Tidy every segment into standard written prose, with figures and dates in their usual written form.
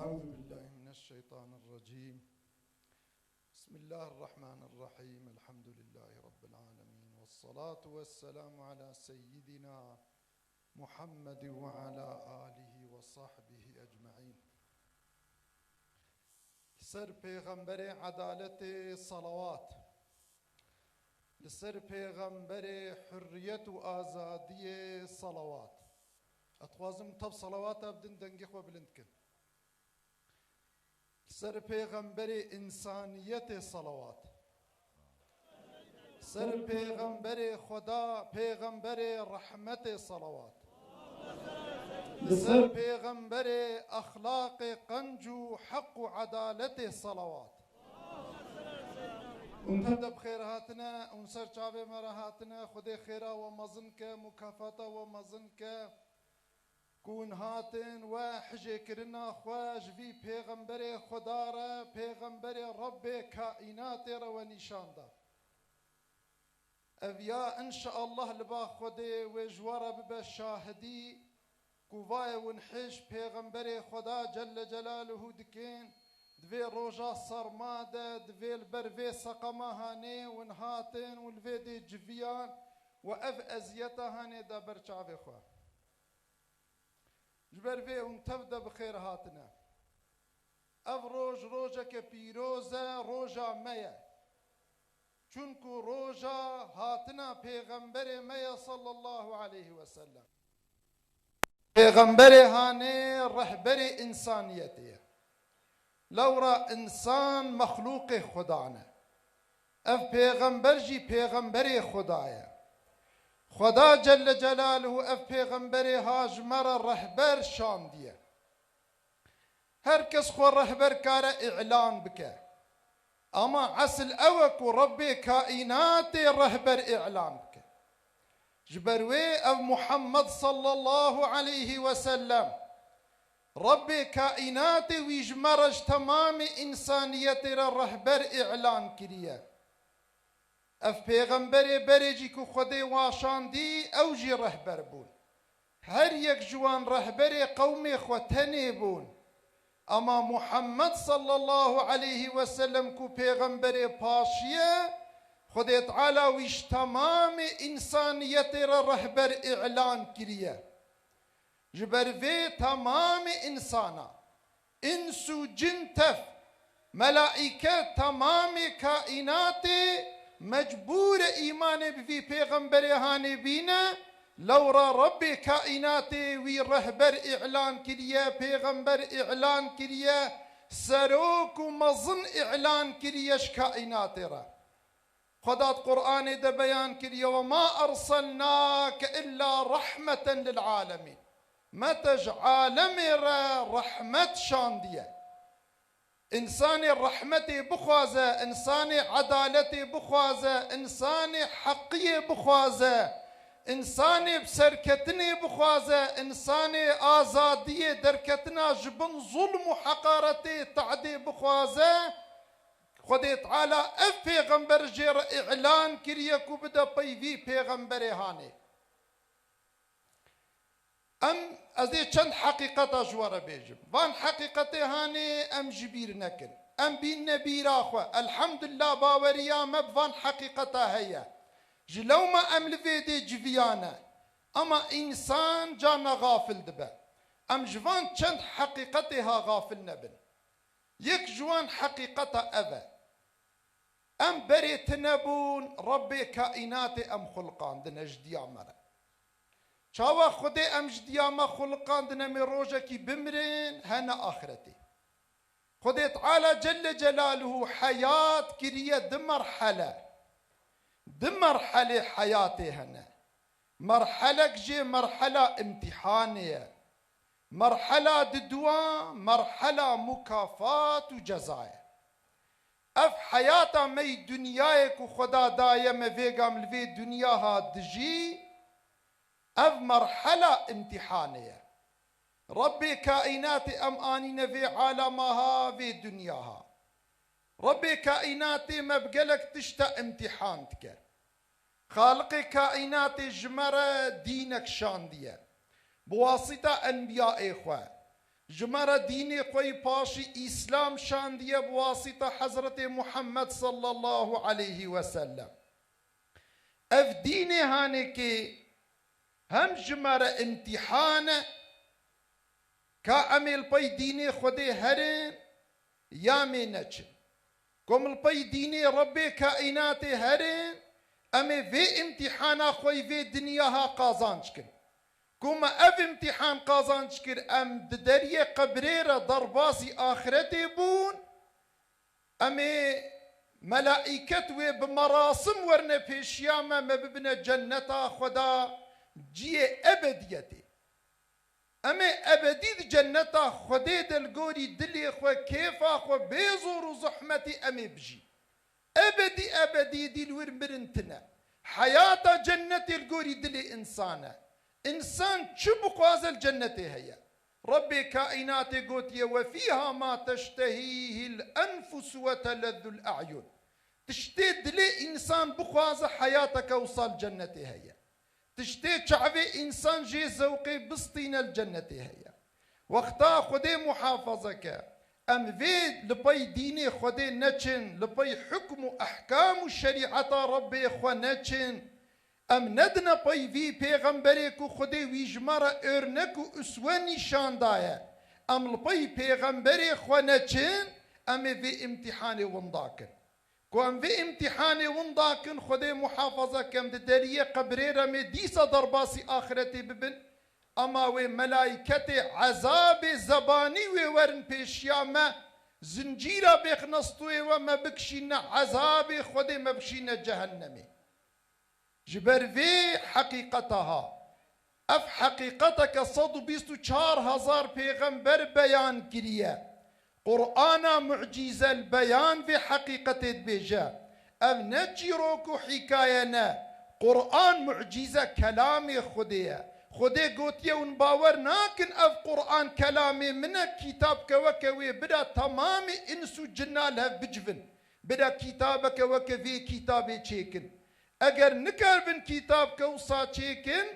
أعوذ بالله من الشيطان الرجيم. بسم الله الرحمن الرحيم. الحمد لله رب العالمين، والصلاة والسلام على سيدنا محمد وعلى آله وصحبه أجمعين. لسر پیغمبر عدالت صلوات، لسر پیغمبر حرية وآزادية صلوات. أتوازم طب صلوات أبدن دنگي خو بلندكن. سر پیغمبر انسانیت صلوات، سر پیغمبر خدا، پیغمبر رحمت صلوات، سر پیغمبر اخلاق قنج و حق و عدالت صلوات. ونتبدأ بخيراتنا ونسر شعبي مرهاتنا خدي خيرا ومزنك مكافاتا ومزنك كون هاتن وحجي كرنا خواج في پیغمبر خدا را، پیغمبر رب كائنات را ونشان دا. اویا ان شاء الله لبا خودي وجوارا ببا شاهدي كوفاي ونحش پیغمبر خدا جل جلاله دكين دوی روجا سرماده دوی البروی سقمهاني ونهاتن والفيدي جفيان واف ازيتهاني دا برچاوي خواه جبر في ونتبدا بخير هاتنا. اف روج روجا كبيروزا روجا ميا چونكو روجا هاتنا پیغمبر ميا صلى الله عليه وسلم. پیغمبر هاني رهبر انسانيتي لورا انسان مخلوق خدانا. اف پیغمبر جي پیغمبر خدايا خدا جل جلاله اف پیغمبر هاجمر رهبر شان ديه. هر کس خو رهبر کار اعلان بکه، اما عسل اوک و رب کائنات رهبر اعلان بکه. جبروي اف محمد صلى الله عليه وسلم رب كائنات ويجمرج تمام انسانيت رهبر اعلان كريه. اف پیغمبر برجی که خودی واشاندی او جی رهبر بون. هر یک جوان رهبر قوم خوتنی بون، اما محمد صلی الله علیه وسلم که پیغمبر پاشیه خودی تعالی ویش تمام انسانیت را رهبر اعلان کریه. جبر في تمام انسانا انس و جن تف ملائكه تمام كائنات مجبور ایمان بفي پیغمبر هاني بينا لورا رب كائنات وي رهبر اعلان كريا پیغمبر اعلان كريا سروك ومظن اعلان كرياش كائنات را. خدات قرآن ده بيان كريا وما ارسلناك الا رحمة للعالمين. متج عالم رحمة شاندية. إنسان الرحمة بخوازة، إنسان عدالة بخوازة، إنسان حقية بخوازة، إنسان بسركتني بخوازة، إنسان آزادية دركتنا جبن ظلم وحقارة تعدي بخوازة. خدي تعالى اف پیغمبر جير اعلان كريا كو بدا بيفي پیغمبر هاني. ام ازي چند حقيقة جوارا بيجم وان حقيقة هاني ام جبير نكن ام بين نبي راخوة الحمد لله باوريا مبفان حقيقة هيا جلو ما ام لفيدي جفيانا اما انسان جانا غافل دبا ام جوان چند حقيقتها غافل نبن. يك جوان حقيقة ابا ام بريت نبون ربي كائنات ام خلقان دنجديا مرا شاوا خدي امجديا ما خلقان دنمي روجا كي بمرين هنا اخرتي. خدي تعالى جل جلاله حياة كريا دمرحلة حياتي هنا. مرحلة جي مرحلة امتحانية، مرحلة ددوا، مرحلة مكافات وجزايا. اف حياتا مي دنياك وخدا دايما فيقام لفي دنياها دجي اف مرحلة امتحانية. ربي كائنات ام انين في عالمها في دنياها. ربي كائنات ما بقلك تشتا امتحانتك. خالق كائنات جمرة دينك شاندية بواسطة انبياء اخوة جمرة ديني خوي باشي إسلام شاندية بواسطة حضرة محمد صلى الله عليه وسلم. اف ديني هانكي هم جمرة امتحان كامل بي ديني خدي هرن يامي نچن كم بي ديني ربي كائنات هرن امي في امتحانا خوي في دنياها قازانشكن كما اف امتحان قازانشكر ام دريه قبريره ضرباسي اخرتي بون امي ملائكة بمراسم ورنا بيشياما ما ببنا جنة خدا جي أبديتي أما أبدي جنة خدا دلقوري دلي خو كيف خو بيزور وزحمتي أمي بجي أبدي دي الور مرنتنا حياة جنة القوري دلي إنسان شبق الجنة هي ربي كائنات قوتي وفيها ما تشتهيه الأنفس وتلذ الأعين تشتيد لي إنسان بخواز حياتك وصل جنة هي تشتيد شعبي إنسان جي زوقي بسطين الجنة هي واختار خدي محافظك أم في لبي ديني خدي نچن لبي حكم أحكام الشريعة ربي خو نچن ام ندنا پای وی پیغمبری کو خودی ویجمارا ارنکو اسوانی شاندایه ام لپای پیغمبری خوانچن ام وی امتحان ونداکن کو ام وی امتحان ونداکن خودی محافظه کم دریه قبریره می دیسا درباسی آخرتی ببن اما وی ملائکت عذاب زبانی وی ورن پیشیا ما زنجیرا بخنستوی و ما بکشین عذاب خودی ما بکشین جهنمی جبر في حقيقتها اف حقيقتك صد بيستو 4000 پیغمبر بيان كريا قرآن معجزة البيان في حقيقة بيجا اف نجيروكو حكاينا قرآن معجزة كلامي خدي قوتيا ونباور ناكن اف قرآن كلامي من كتاب كوكوي بدا تمامي انسو جنالها بجفن بدا كتابك وكفي كتابي تشيكن اگر نکر بن کتاب کوسا چیکن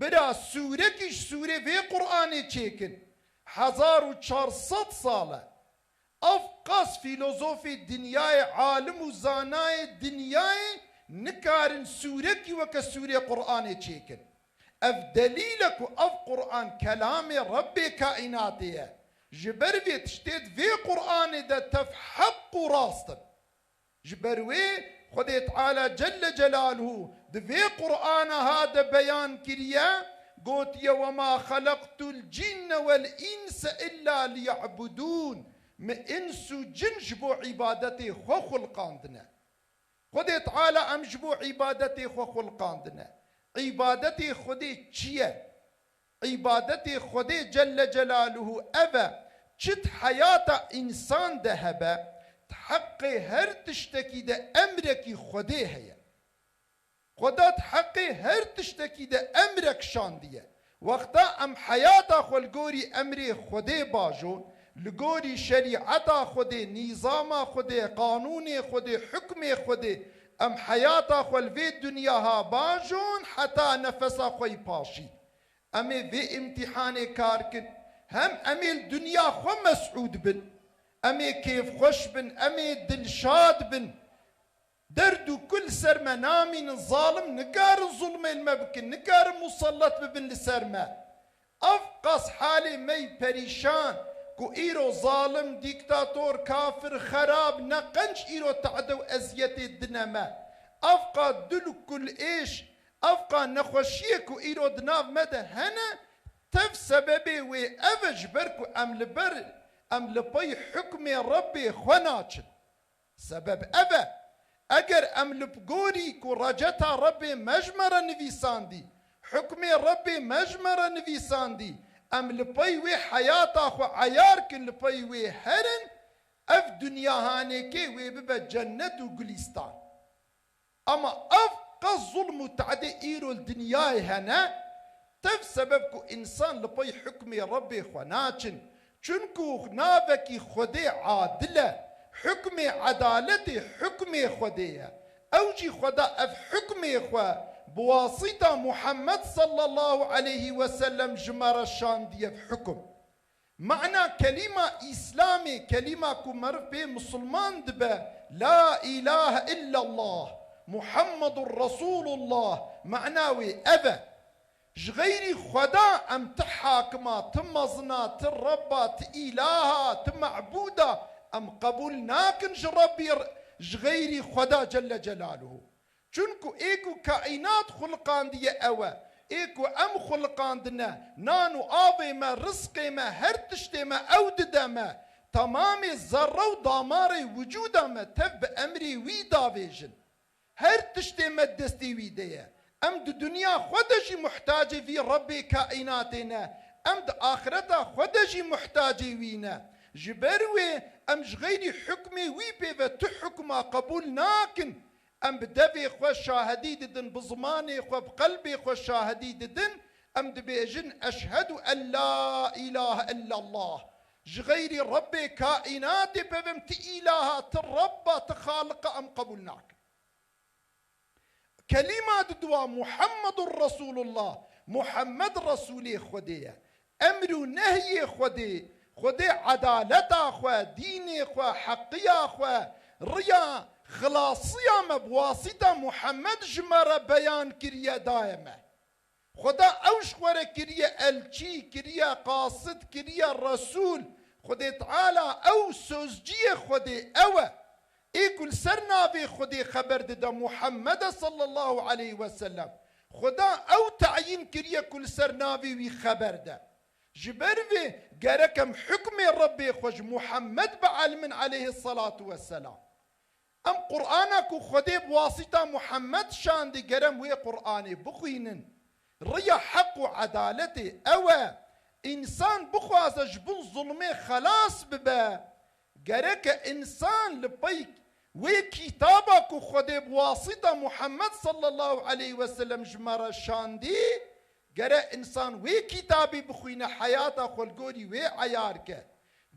بدا سوره کش سوره في قرآن چیکن 1400 ساله افقص فيلوزوفي دنیای عالم و زانای دنیای نکارن سوره کی وک سوره قرآن چیکن اف دلیلك اف قرآن كلام رب كائناتيه جبر في تشتيت في قرآن ده تفحق راستن جبروي خدي تعالى جل جلاله في قرآن هذا بيان كريا قلت يا وما خلقت الجن والإنس إلا ليعبدون ما إنس جن جبو عبادتي خو خلقاندنا خدي تعالى أم جبو عبادتي خو خلقاندنا عبادتي خدي تشيه عبادتي خدي جل جلاله أبا شت حياة إنسان ذهبا حقي هر تشتكي ده أمرك خدي هي خدات حقي هر تشتكي ده أمرك شاندية وقتا أم حياتا خلقوري أمري خدي باجون لقوري شريعتا خدي نظاما خدي قانوني خدي حكمي خدي أم حياتا خل في دنياها باجون حتى نفسا خوي باشي أمي في امتحان كاركن هم أمي الدنيا خو مسعود بن أمي كيف خوش بن أمي دلشاد بن دردو كل سر منامين الظالم نقار الظلم المبكن نقار مسلط ببن لسرما أفقص حالي مي بريشان كو إيرو ظالم ديكتاتور كافر خراب نقنش إيرو تعدو أزيتي الدنما أفقا دلو كل إيش أفقا نخوشيكو إيرو دناف مدى هنا تف سببي وأفج بركو أم لبر أم لبي حكمي ربي خناتشن سبب أبا أجر أم لبقوري كو رجتا ربي مجمرة نفيساندي حكمي ربي مجمرة نفيساندي أم لبي وي حياتا خو عياركن لبي وي هرن أف دنيا هانيكي وي ببا جنة وقليستان أما أفقى الظلم تعدي إيرو الدنيا هنا تف سببكو إنسان لبي حكمي ربي خناتشن چونکو نافکی خودی عادله حکم عدالتی حکم خودیه اوجی خدا اف حکم خو بواسطه محمد صلى الله عليه وسلم جمر الشاندية في حكم معنى كلمة إسلامي كلمة كمرف بي مسلمان دبا لا إله إلا الله محمد رسول الله معناوي أبا جغيري خدا أم تحاكما تمزنا تربا تإلها تمعبودا أم قبولناكن جربي جغيري خدا جل جلاله چونكو ايكو كائنات خلقان دي أوا ايكو ام خلقان دنا نانو آوي ما رزقي ما هرتشتي ما اوددا ما تمامي ذره و داماري وجودا ما تب امري وي دافيجن هرتشتي ما دستي وي ديه ام دو دنيا خودجي محتاجي في ربي كائناتنا ام دو آخرتا خودجي محتاجي وينا جبروي ام جغيري حكمي وي بيفا تحكما قبول ناكن ام بدبي خو شاهدي ددن بزماني خو بقلبي خو شاهدي ددن ام دبيجن اشهد ان لا اله الا الله جغيري ربي كائناتي بفمت الها تربى تخالق ام قبولناك كلمات دوا محمد رسول الله محمد رسولي خديه امر نهي خدي عدالتا خو ديني خو حقيا خو ريا خلاصية مبواسطة محمد جمرة بيان كريا دائمة خدا اوش خورة كريا الچي كريا قاصد كريا رسول خدي تعالى او سوزجية خدي اوه ايكل سرنا في خدي خبر دا محمد صلى الله عليه وسلم خدا او تعيين كريا كل سرنا في خبر دا جبروي قركم حكم ربي خوش محمد بعلم عليه الصلاة والسلام ام قرآنك خدي بواسطة محمد شان دي قرم وي قرآني بخوينن ريا حق وعدالتي اوه انسان بخواز جبن ظلمي خلاص ببا قرك انسان لبيك وي كتابك خدي بواسطة محمد صلى الله عليه وسلم جمرة شان دي قرأ انسان وي كتابي بخوينه حياته خلقوري وي عيارك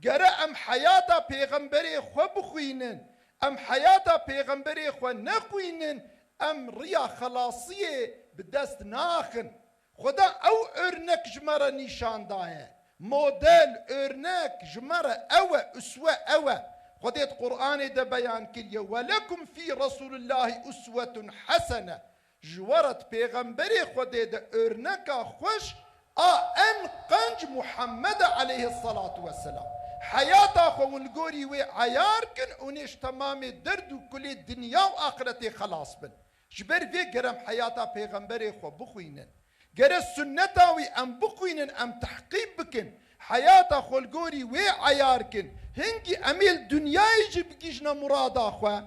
قرأ ام حياته پیغمبري خو بخوينن ام حياته پیغمبري خو نخوينن ام ريا خلاصيه بدست ناخن خدا او ارنك جمره نشان دايه موديل ارنك جمره او اسوه او خديت قرآن ده بيان كليه ولكم في رسول الله اسوه حسنه جورت پیغمبري خدي ده ارنك خوش ان قنج محمد عليه الصلاه والسلام حياته خو ونقوري وي عياركن ونيش تمامي درد وكل الدنيا واخرتي خلاص بن جبر في قرم حياته پیغمبري خو بخوينن قرا سنته وي ام بخوينن ام تحقيق بكن حياته خو القوري وي عياركن هنجي اميل دنيا يجي بقيجنا مراد اخوا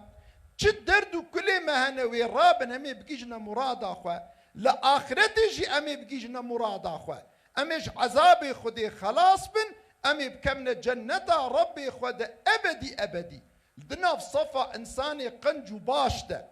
جد درد وكل ما هنا وي رابن امي بقيجنا مراد اخوا لا اخرتي يجي امي بقيجنا مراد اخوا اميش عذابي خدي خلاص بن امي بكمنا جنتا ربي خد ابدي ابدي لدنا في صفا انساني قنج وباشده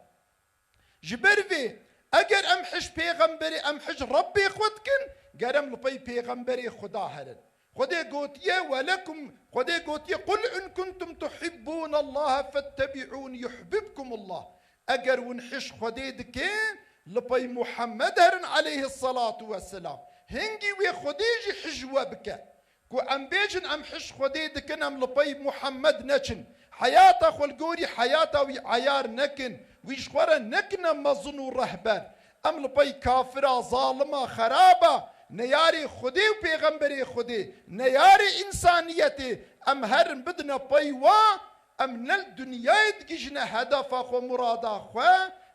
جبرفي اگر امحش پیغمبري امحش ربي خدكن قرم لبي پیغمبري خدا هرن خدي قوتيه ولكم خدي قوتيه قل ان كنتم تحبون الله فاتبعون يحببكم الله اگر ونحش خدي دكين لبي محمد هرن عليه الصلاة والسلام هنجي وي خديجي حجوه بك كو ام بيجن ام حش خدي دكن ام لبي محمد نكن حياته خلقوري حياته وي عيار نكن ويش خورا نكن مظن رهبان ام لبي كافرة ظالمة خرابة نياري خدي وبيغمبري خدي نياري انسانيتي ام هرن بدنا بيوا ام نل دنيا دقيجنا هدف اخو مراد اخو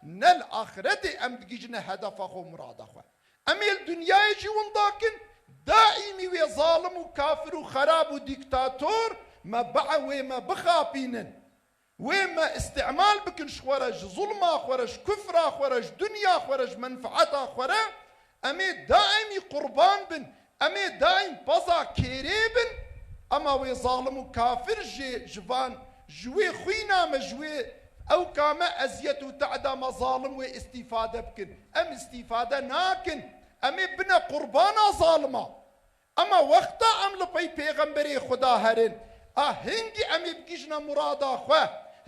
نل اخرتي ام دقيجنا هدف اخو مراد اخو امي الدنيا يجي ونداكن دائمي وي ظالم وكافر وخراب وديكتاتور ما بع وما بخابينن وما استعمال بكن خورج ظلمه خورج كفره خورج دنيا خورج منفعته خورج امي دائمي قربان بن امي دائم بزا كيريبن اما وي ظالم وكافر جفان جوي خوينا مجوي او كاما ازيت وتعدى مظالم واستفاده بكن ام استفاده ناكن امي بنا قربانا ظالمه اما وقتا ام لبي پیغمبري خدا هرن هنجي امي بقيجنا مرادا خو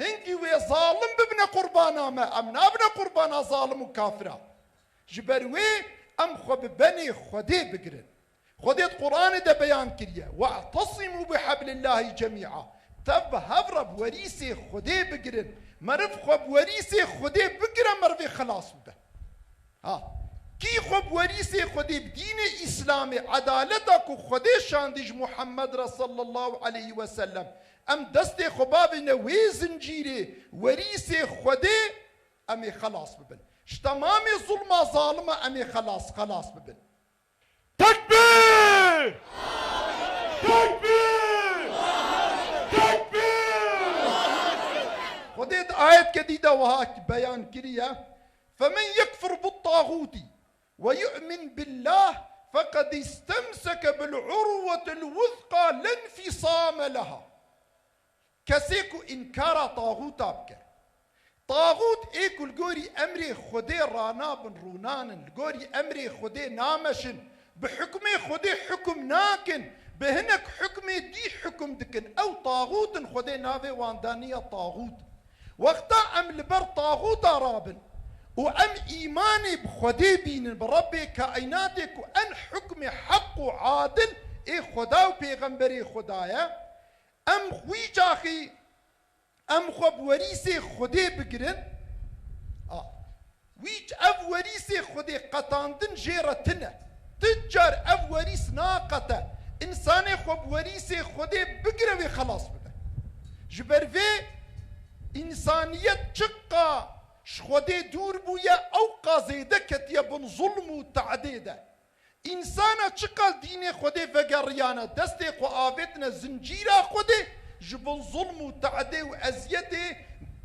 هنجي وي ظالم ببنا قربانا ما ام نابنا قربانا ظالم وكافره جبروي ام خو ببني خدي بقرن خودت قرآن ده بيان كريه واعتصموا بحبل الله جميعا تب هفر بوريسي خدي بقرن مرف خب وريسي خدي بقرن مرفي خلاص بده كي خب وريسي خدي بدين إسلامي عدالتك خدي شاندج محمد رسول الله عليه وسلم ام دستي خباب نوي زنجيري وريسي خدي امي خلاص ببن تمامي ظلمة ظالمة امي خلاص ببن تكبير تكبير تكبير. خديت آية جديدة وهاك بيان كريا فمن يكفر بالطاغوت ويؤمن بالله فقد استمسك بالعروة الوثقى لا انفصام لها. كسيكو إنكار طاغوت أبكر طاغوت ايكو الجوري امري خدي رانا بن رونان الجوري امري خدي نامشن بحكمي خدي حكم ناكن بهنك حكمي دي حكم دكن او طاغوت خدي نافي واندانية طاغوت وقتا ام لبر طاغوت رابن وام ايماني بخدي بين بربي كائناتك وان حكمي حق وعادل اي خدا وبيغمبري خدايا ام خويجاخي ام خب وريسي خدي بقرن ويج اف وريسي خدي قطاندن جيرتنا تجار اف وريس ناقته انساني خب وريسي خدي بقرن خلاص بده جبر في انسانيت شقا شخدي دور بويا او قازيده كتيا بن ظلم وتعديده انسانه شقا ديني خدي فقريانه دستي قوابتنا زنجيره خدي جبن ظلم وتعدي وأزيته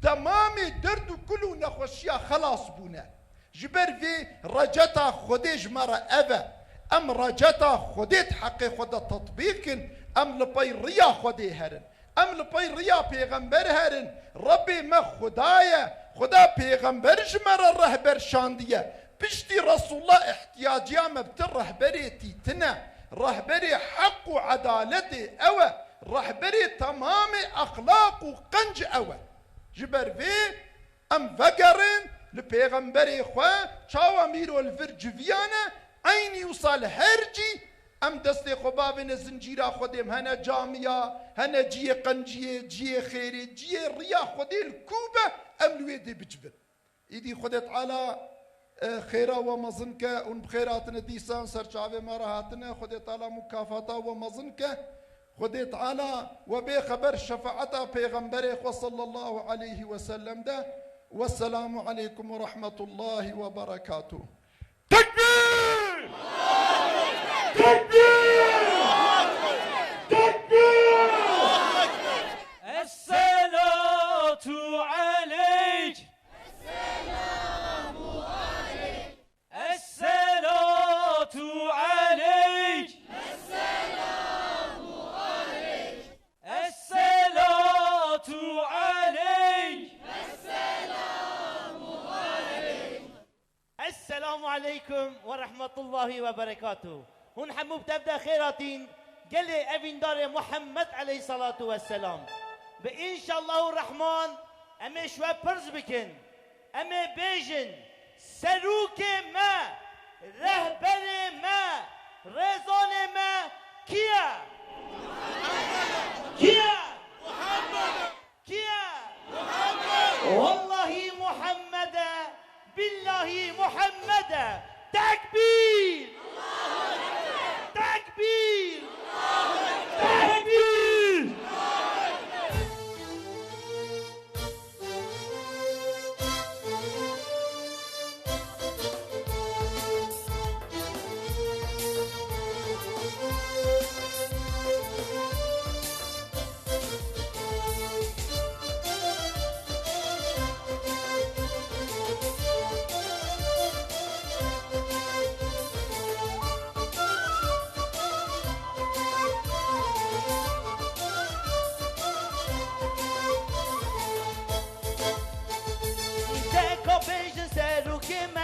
تمامي درد كله نخوشيا خلاص بونا جبر في رجتا خديج مرة أبا أم رجتا خديت حقي خدا تطبيق أم لبي ريا خدي هرن أم لبي ريا بيغمبر هرن ربي ما خدايا خدا بيغمبر جمرة رهبر شاندية بشتي رسول الله احتياجيا مبتر رهبري تيتنا رهبري حق وعدالتي أوى رهبري تمام اخلاق وقنج اول جبر في ام فقرن لبيغمبري خوا شاو اميرو الفرجفيانا عيني يوصل هرجي ام دستي خبابنا زنجيرا خديم هنا جامية هنا جي قنجية جي خيري جي ريا خدي الكوبة ام لويدي بجبر ايدي خدت على خيرا ومظنك ونبخيراتنا ديسان سرشعبي مرهاتنا خدت على مكافاتا ومظنك خدي تعالى وبخبر شفاعته بيغمبره صلى الله عليه وسلم ده والسلام عليكم ورحمة الله وبركاته. تكبير تكبير تكبير. الصلاة عليك السلام عليك الصلاة عليك السلام عليكم ورحمة الله وبركاته. هون حمو بتبدأ خيراتين قال لي أبين دار محمد عليه الصلاة والسلام بإن شاء الله الرحمن أمي شوى برز بكن أمي بيجن سروك ما رهبر ما رزان ما كيا كيا كيا والله محمد بالله محمد. تكبير تكبير تكبير.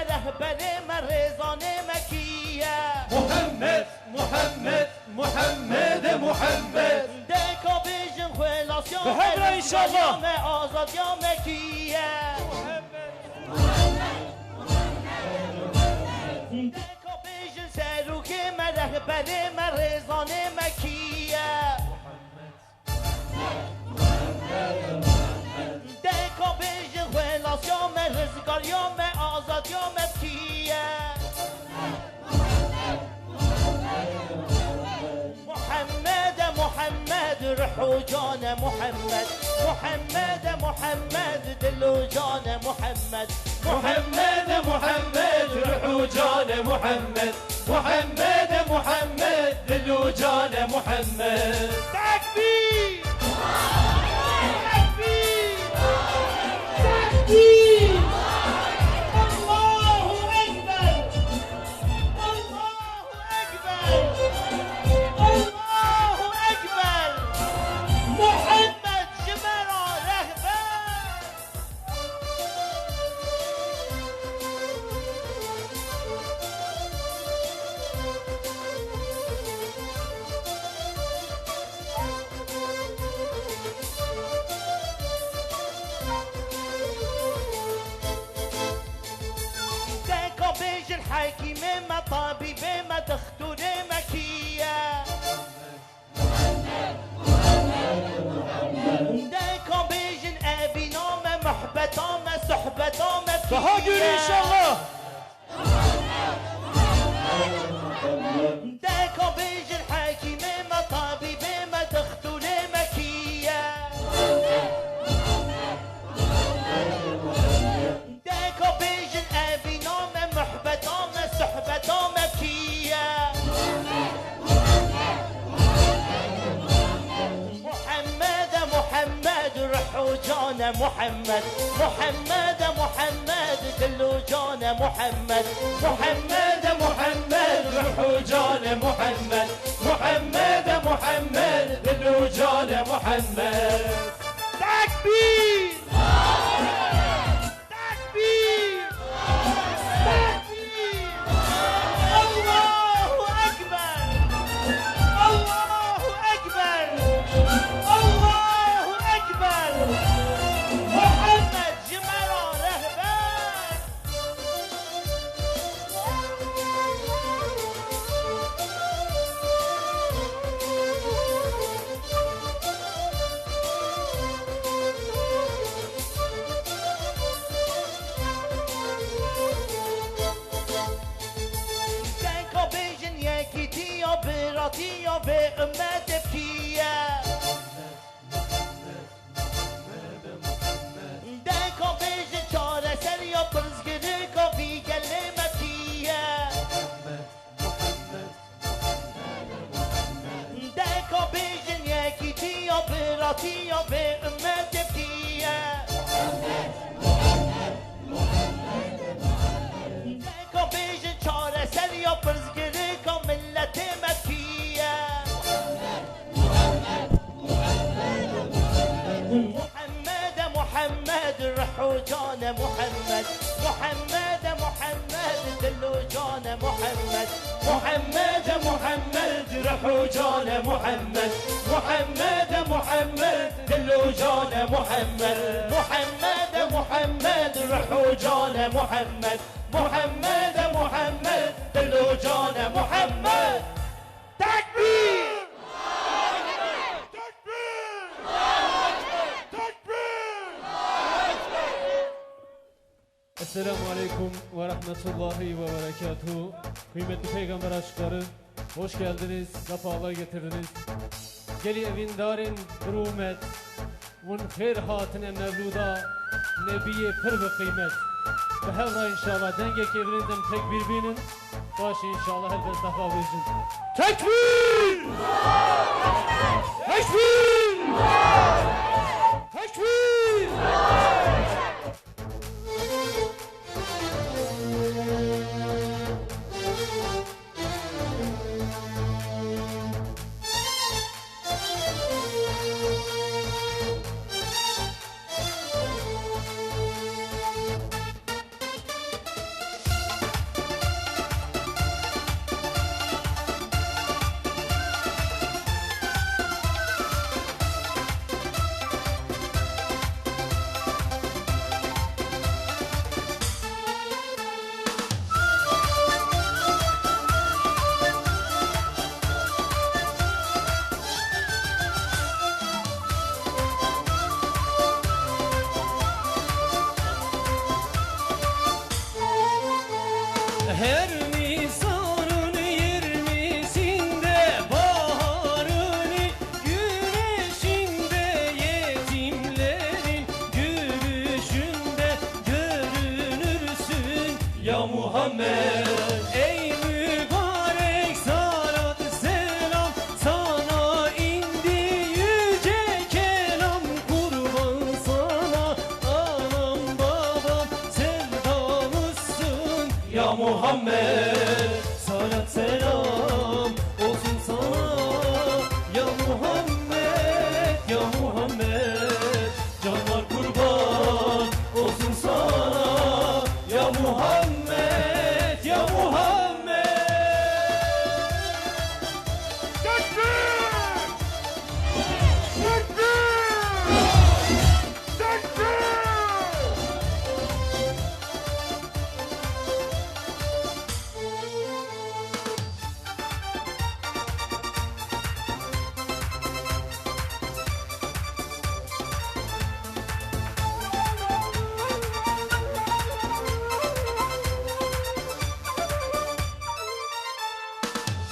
رهبر مرزان مكية محمد محمد محمد محمد دكا بيجن خلاسيان بهبرة إن شاء الله آزاد يا مكية دكا بيجن سروك مرهبر خزان مکیه دکا بیج خلاسیام رزگاریام آزادیام کیه محمد محمد روح جان محمد محمد محمد دل و جان محمد محمد محمد روح جان محمد محمد محمد دل و جان محمد تکبیر تکبیر تکبیر الله اکبر الله اکبر الله اکبر محمد جمرا رهبر دكا بيج الحكيم ما طبيب ما دكتور مكية دكا بيج أبينا ما محبتا ما صحبتا ما تهاجر ان شاء الله دكا بيج الحكيم ما طبيب ما دكتور مكية دكا بيج أبينا ما محبتا ما صحبتا مكية محمد محمد روح جان محمد محمد محمد دل جان محمد محمد محمد روح جان محمد محمد محمد دل و جان محمد تكبير تكبير تكبير الله أكبر الله أكبر الله أكبر محمد جمرا رهبر دنکا بیجن یکی تیا براتی یا به امت بکیه دنکا بیجن چاره سر یا برزگره کا بی گله مکیه دنکا بیجن یکی تیا براتی یا به امت بکیه دکا بیجن چاره سر یا برزگره کا ملت مکیه محمد محمد روح جان محمد محمد محمد دل و جان محمد محمد محمد روح جان محمد محمد محمد دل و جان محمد محمد محمد روح جان محمد محمد محمد دل و جان محمد تکبیر Esselamu Aleyküm ve Rahmetullahi ve Berekatuhu. Kıymetli Peygamber aşkları, hoş geldiniz, sefalar getirdiniz. Geli evindarin hürmet, vun khair hatine mevluda, nebiye pır ve kıymet. Ve hevra inşallah dengek evinizden tekbir binin, başı inşallah elbet defa versin. Tekbir! Tekbir! Tekbir! Her Nisan'ın 20'sinde baharın güneşinde yetimlerin gülüşünde görünürsün ya Muhammed. Ey mübarek salat selam sana indi yüce kelam kurban sana anam babam sevdalısın ya Muhammed. Salat selam olsun sana ya Muhammed ya Muhammed. Canlar kurban olsun sana ya Muhammed ya Muhammed.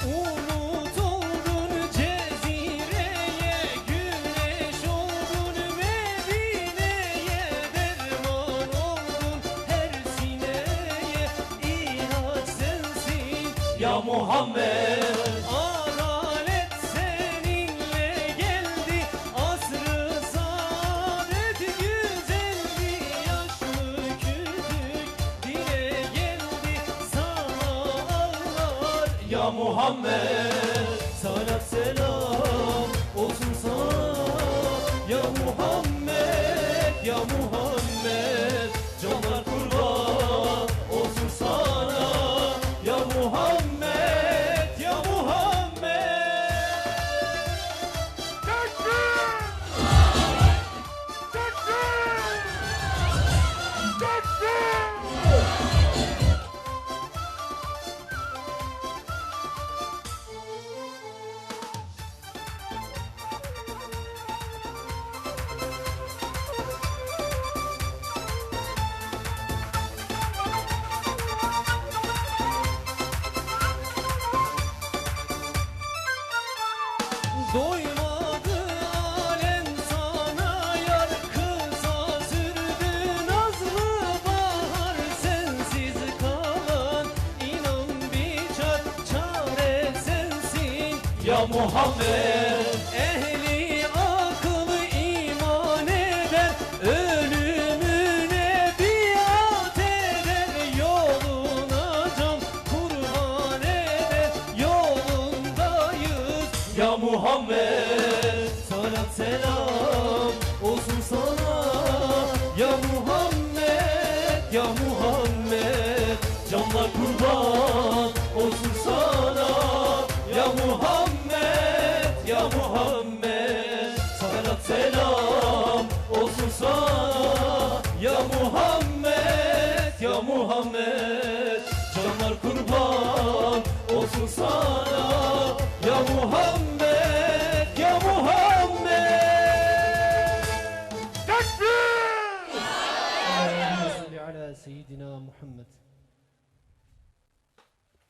Umut oldun cezireye, güneş oldun Medine'ye, derman oldun her sineye, ilaç sensin ya Muhammed. Adalet seninle geldi, asr-ı saadet güzeldi, yaşlı küçük dile geldi sana ağlar ya Muhammed. Salat selam olsun sana ya Muhammed ya Muhammed. Canlar kurban olsun sana ya Muhammed ya Muhammed. Doymadı alem sana yar, kısa sürdü nazlı bahar, sensiz kalan inan bir çare sensin ya Muhammed. Ehli akıl iman eder, ölümüne biat eder, yoluna can kurban eder, yolundayız ya Muhammed. Salat selam olsun sana ya Muhammed ya Muhammed. Canlar kurban olsun